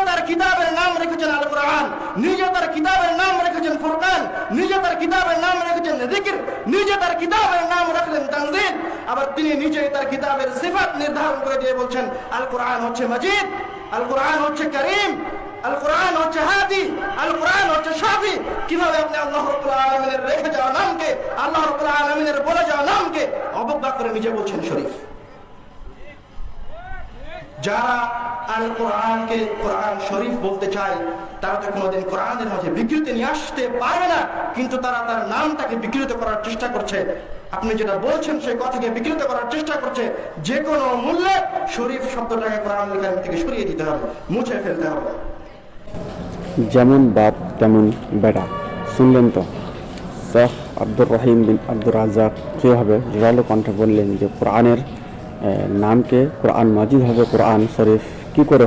তার কিতাবের নাম রেখেছেন আল কোরআন, নিজে তার কিতাবের নাম রেখেছেন ফুরকান, নিজে তার কিতাবের নাম রেখেছেন যিকর, নিজে তার কিতাবের নাম রাখলেন তানজিল। আবার তিনি নিজেই তার কিতাবের সিফাত নির্ধারণ করে দিয়ে বলছেন আল কোরআন হচ্ছে মাজিদ, আল কোরআন হচ্ছে করিম, আল কোরআন হচ্ছে হাদি, আল কোরআন হচ্ছে শাফি। কিভাবে আপনি আল্লাহ রাব্বুল আলামিনের রেখে যাওয়া নামকে, আল্লাহ রাব্বুল আলামিনের বলে যাওয়া নামকে অবজ্ঞা করে নিজে বলছেন শরীফ? যারা আল কোরআনকে কোরআন শরীফ বলতে চায় তারা তো কোনোদিন কোরআনের মাঝে বিকৃতি নিয়ে আসতে পারবে না, কিন্তু তারা তার নামটাকে বিকৃত করার চেষ্টা করছে। আপনি যেটা বলছেন সেই কথাকে বিকৃত করার চেষ্টা করছে। যে কোনো মূল্যে শরীফ শব্দটাকে কোরআনুল কারীম থেকে সরিয়ে দিতে হবে, মুছে ফেলতে হবে। যেমন বাপ তেমন বেটা, শুনলেন তো শেখ আব্দুর রহিম বিন আব্দুর রাজ্জাক কীভাবে জোরালো কণ্ঠে বললেন যে কোরআনের নামকে কোরআন মাজিদ হবে কোরআন শরীফ কি করে